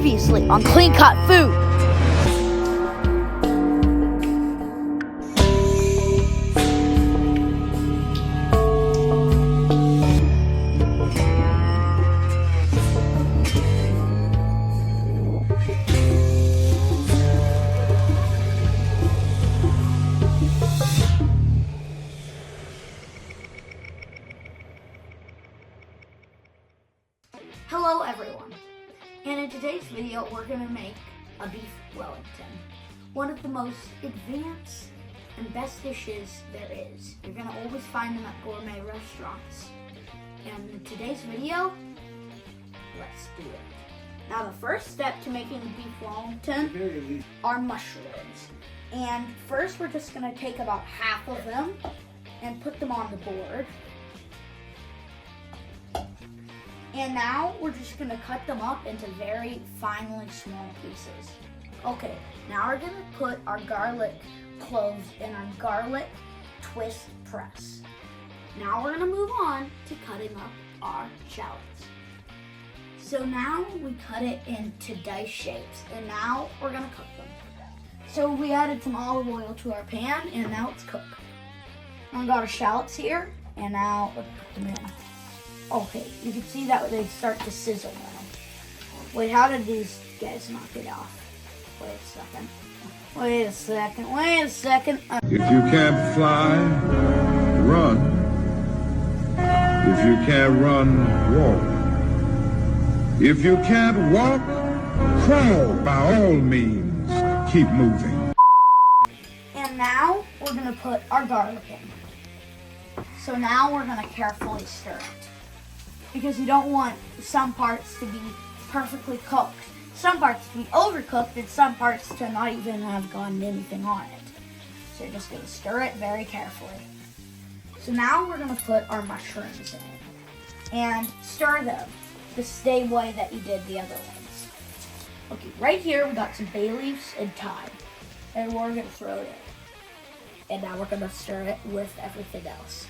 Previously on Clean Cut Food. Hello everyone, and in today's video we're going to make a beef Wellington, one of the most advanced and best dishes there is. You're going to always find them at gourmet restaurants. And in today's video, let's do it. Now the first step to making the beef Wellington are mushrooms. And first we're just going to take about half of them and put them on the board. And now we're just going to cut them up into very finely small pieces. Okay, now we're going to put our garlic cloves in our garlic twist press. Now we're going to move on to cutting up our shallots. So now we cut it into dice shapes, and now we're going to cook them. So we added some olive oil to our pan, and now it's cooked. I got our shallots here, and now let's put them in. Okay, you can see that they start to sizzle now. Wait, how did these guys knock it off? Wait a second. If you can't fly, run. If you can't run, walk. If you can't walk, crawl. By all means, keep moving. And now we're gonna put our garlic in. So now we're gonna carefully stir it, because you don't want some parts to be perfectly cooked, some parts to be overcooked, and some parts to not even have gotten anything on it. So you're just going to stir it very carefully. So now we're going to put our mushrooms in and stir them the same way that you did the other ones. Okay, right here we got some bay leaves and thyme, and we're going to throw it in. And now we're going to stir it with everything else.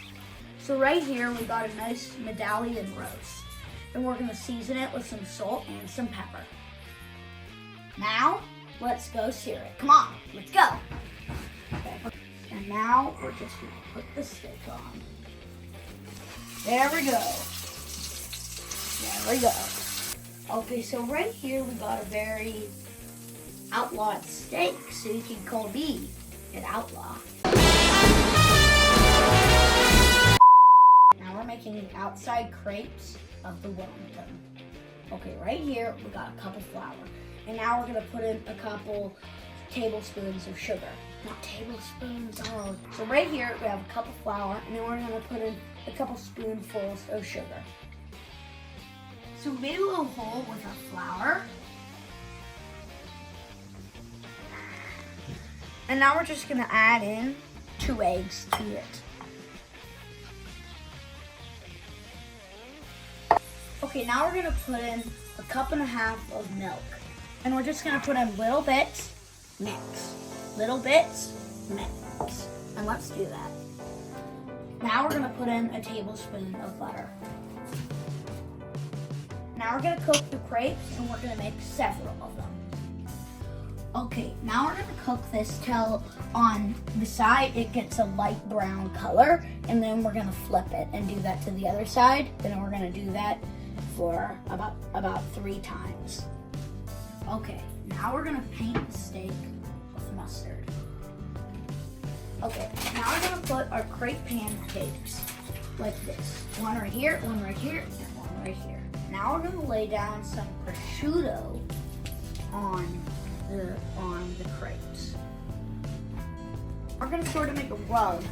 So right here we got a nice medallion roast, and we're going to season it with some salt and some pepper. Now let's go sear it. Come on, let's go. Okay. And now we're just going to put the steak on. There we go. Okay, so right here we got a very outlawed steak, so you can call me an outlaw. Making the outside crepes of the Wellington. Okay, right here we got a cup of flour, and now we're gonna put in a couple tablespoons of sugar. Not tablespoons, oh. So right here we have a cup of flour, and then we're gonna put in a couple spoonfuls of sugar. So we made a little hole with our flour, and now we're just gonna add in 2 eggs to it. Okay, now we're gonna put in a cup and a half of milk. And we're just gonna put in little bits, mix. Little bits, mix. And let's do that. Now we're gonna put in a tablespoon of butter. Now we're gonna cook the crepes, and we're gonna make several of them. Okay, now we're gonna cook this till on the side it gets a light brown color, and then we're gonna flip it and do that to the other side, and then we're gonna do that for about 3 times. Okay, now we're gonna paint the steak with mustard. Okay, now we're gonna put our crepe pancakes like this. One right here, and one right here. Now we're gonna lay down some prosciutto on the crepes. We're gonna sort of make a rub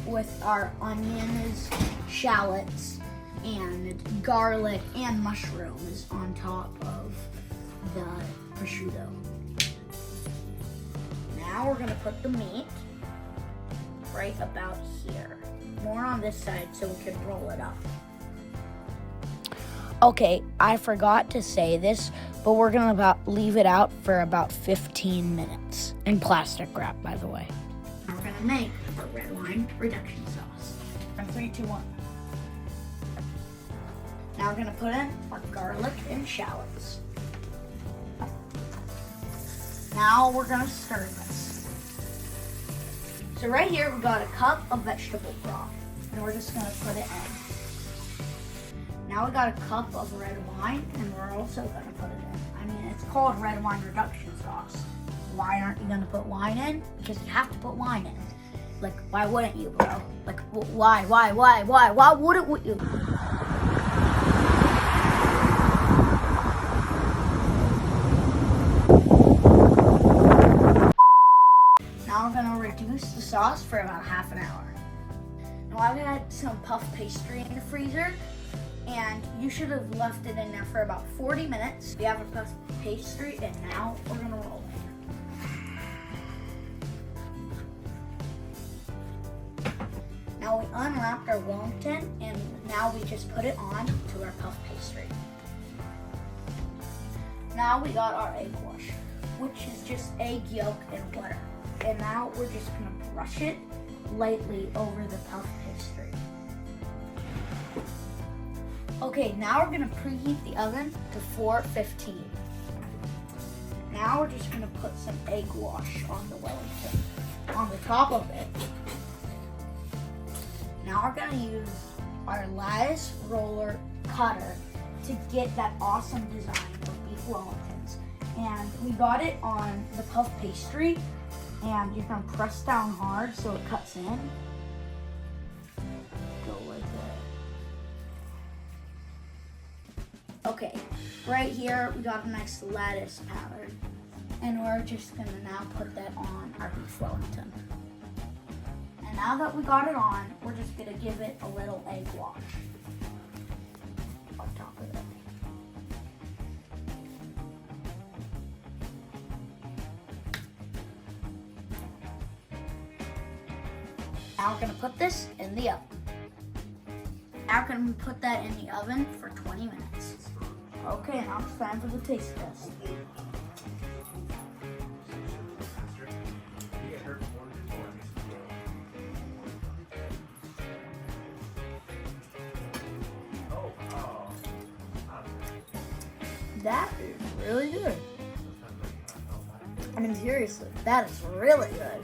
with our onions, shallots, and garlic and mushrooms on top of the prosciutto. Now we're gonna put the meat right about here. More on this side so we can roll it up. Okay, I forgot to say this, but we're gonna leave it out for about 15 minutes. In plastic wrap, by the way. Now we're gonna make our red wine reduction sauce. From 3, 2, 1. Now we're gonna put in our garlic and shallots. Now we're gonna stir this. So right here we got a cup of vegetable broth, and we're just gonna put it in. Now we got a cup of red wine, and we're also gonna put it in. I mean, it's called red wine reduction sauce. Why aren't you gonna put wine in? Because you have to put wine in. Like, why wouldn't you, bro? Like, why wouldn't you? Now we're gonna reduce the sauce for about half an hour. Now I've had some puff pastry in the freezer, and you should have left it in there for about 40 minutes. We have a puff pastry, and now we're gonna roll it. Now we unwrapped our Wellington, and now we just put it on to our puff pastry. Now we got our egg wash, which is just egg yolk and butter. And now we're just gonna brush it lightly over the puff pastry. Okay, now we're gonna preheat the oven to 415. Now we're just gonna put some egg wash on the Wellington, on the top of it. Now we're gonna use our lattice roller cutter to get that awesome design of beef Wellingtons. And we got it on the puff pastry, and you're gonna press down hard so it cuts in. Go like that. Okay, right here we got a nice lattice pattern, and we're just gonna now put that on our beef Wellington. And now that we got it on, we're just gonna give it a little egg wash on top of it. Now we're gonna put this in the oven. Now we're gonna put that in the oven for 20 minutes. Okay, now it's time for the taste test. That is really good. I mean, seriously, that is really good.